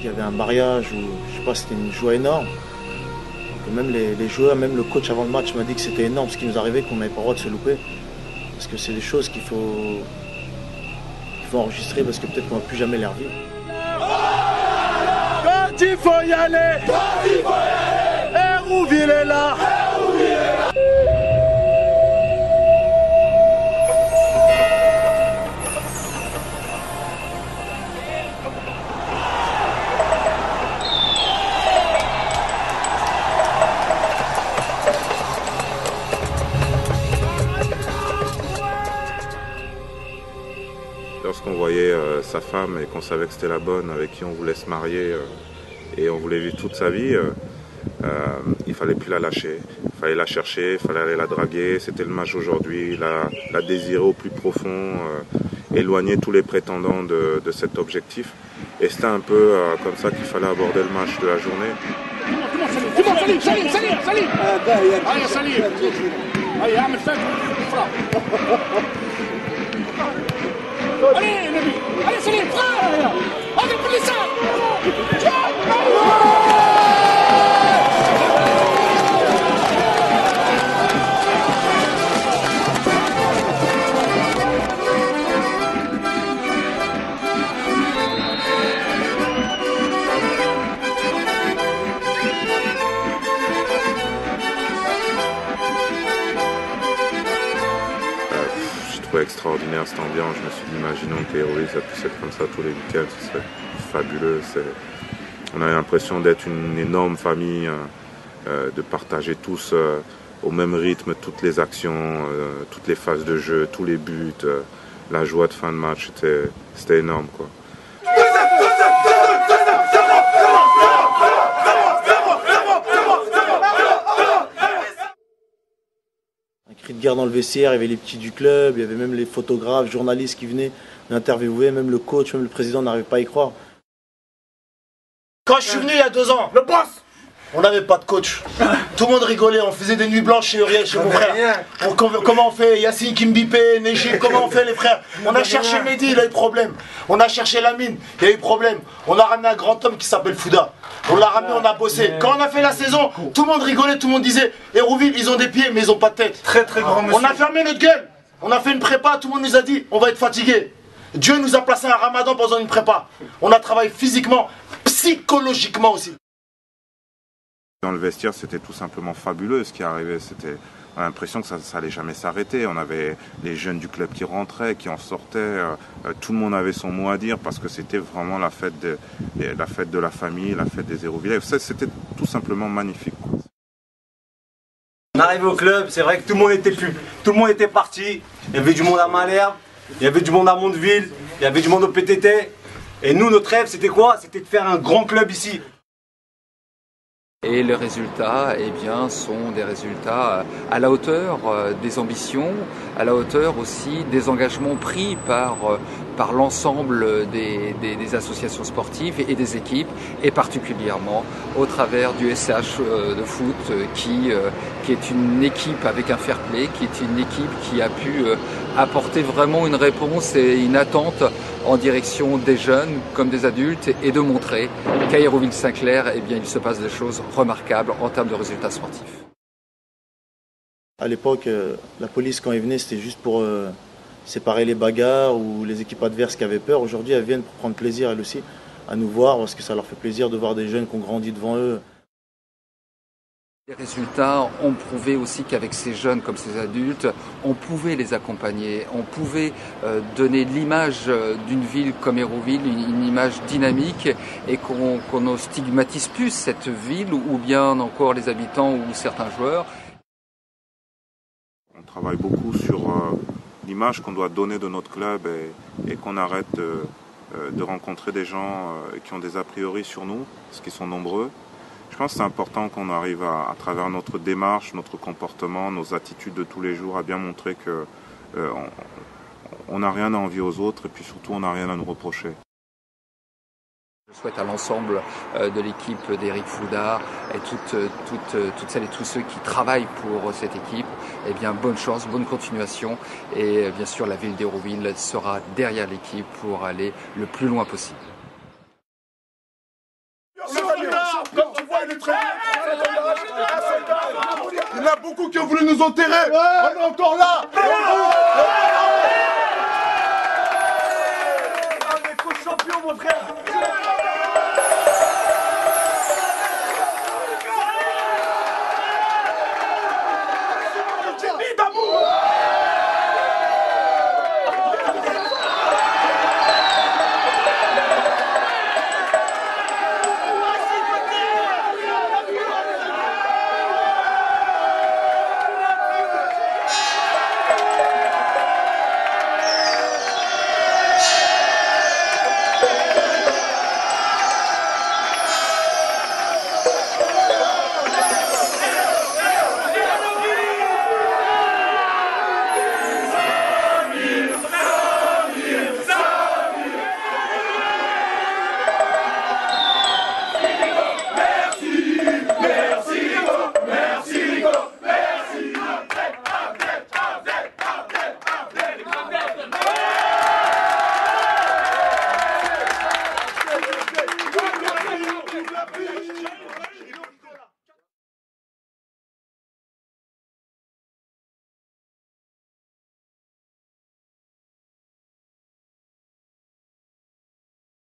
il y avait un mariage où, je sais pas, c'était une joie énorme. Donc même les joueurs, même le coach avant le match m'a dit que c'était énorme ce qui nous arrivait, qu'on n'avait pas le droit de se louper. Parce que c'est des choses qu'il faut enregistrer parce que peut-être qu'on ne va plus jamais les revivre. Quand il faut y aller, Hérouville est là. Lorsqu'on voyait sa femme et qu'on savait que c'était la bonne avec qui on voulait se marier et on voulait vivre toute sa vie, il fallait plus la lâcher. Il fallait la chercher, il fallait aller la draguer. C'était le match aujourd'hui, la désirer au plus profond, éloigner tous les prétendants de cet objectif. Et c'était un peu comme ça qu'il fallait aborder le match de la journée. Allez, Nabi! Allez, Salim, frère! Allez, pour les ça! Extraordinaire cette ambiance, je me suis dit imaginons que Hérouville ça puisse être comme ça tous les week-ends, ce serait fabuleux. On a l'impression d'être une énorme famille, de partager tous au même rythme toutes les actions, toutes les phases de jeu, tous les buts, la joie de fin de match, c'était énorme quoi. Un cri de guerre dans le vestiaire, il y avait les petits du club, il y avait même les photographes, journalistes qui venaient l'interviewer, même le coach, même le président n'arrivait pas à y croire. Quand je suis venu il y a 2 ans, le boss, on n'avait pas de coach. Tout le monde rigolait, on faisait des nuits blanches chez Uriel, chez mon frère. Comment on fait Yassine Kimbipé, Nejib, comment on fait les frères? On a cherché Mehdi, il a eu problème. On a cherché Lamine, il a eu problème. On a ramené un grand homme qui s'appelle Fouda. On l'a ramené, on a bossé. Quand on a fait la saison, tout le monde rigolait, tout le monde disait Hérouville, ils ont des pieds mais ils ont pas de tête. Très grand monsieur. On a fermé notre gueule. On a fait une prépa, tout le monde nous a dit on va être fatigué. Dieu nous a placé un ramadan pendant une prépa. On a travaillé physiquement, psychologiquement aussi. Dans le vestiaire, c'était tout simplement fabuleux ce qui arrivait. On a l'impression que ça allait jamais s'arrêter. On avait les jeunes du club qui rentraient, qui en sortaient. Tout le monde avait son mot à dire parce que c'était vraiment la fête de la famille, la fête des Hérouvillais. C'était tout simplement magnifique. On arrivait au club, c'est vrai que tout le monde était parti. Il y avait du monde à Malherbe, il y avait du monde à Mondeville, il y avait du monde au PTT. Et nous, notre rêve, c'était quoi? C'était de faire un grand club ici. Et les résultats, eh bien, sont des résultats à la hauteur des ambitions, à la hauteur aussi des engagements pris par l'ensemble des associations sportives et des équipes, et particulièrement au travers du SH de foot qui est une équipe avec un fair play, qui est une équipe qui a pu apporter vraiment une réponse et une attente en direction des jeunes comme des adultes et de montrer qu'à Hérouville-Saint-Clair, eh bien, il se passe des choses remarquables en termes de résultats sportifs. À l'époque, la police quand ils venaient, c'était juste pour séparer les bagarres ou les équipes adverses qui avaient peur. Aujourd'hui, elles viennent pour prendre plaisir elles aussi à nous voir parce que ça leur fait plaisir de voir des jeunes qui ont grandi devant eux. Les résultats ont prouvé aussi qu'avec ces jeunes comme ces adultes, on pouvait les accompagner, on pouvait donner l'image d'une ville comme Hérouville, une image dynamique, et qu'on ne stigmatise plus cette ville ou bien encore les habitants ou certains joueurs. On travaille beaucoup sur l'image qu'on doit donner de notre club et qu'on arrête de rencontrer des gens qui ont des a priori sur nous, parce qu'ils sont nombreux. Je pense que c'est important qu'on arrive à travers notre démarche, notre comportement, nos attitudes de tous les jours, à bien montrer qu'on n'a rien à envier aux autres et puis surtout on n'a rien à nous reprocher. Je souhaite à l'ensemble de l'équipe d'Éric Fouda et toutes celles et tous ceux qui travaillent pour cette équipe, eh bien, bonne chance, bonne continuation, et bien sûr la ville d'Hérouville sera derrière l'équipe pour aller le plus loin possible. beaucoup qui ont voulu nous enterrer. On est encore là. On est co-champion, mon frère.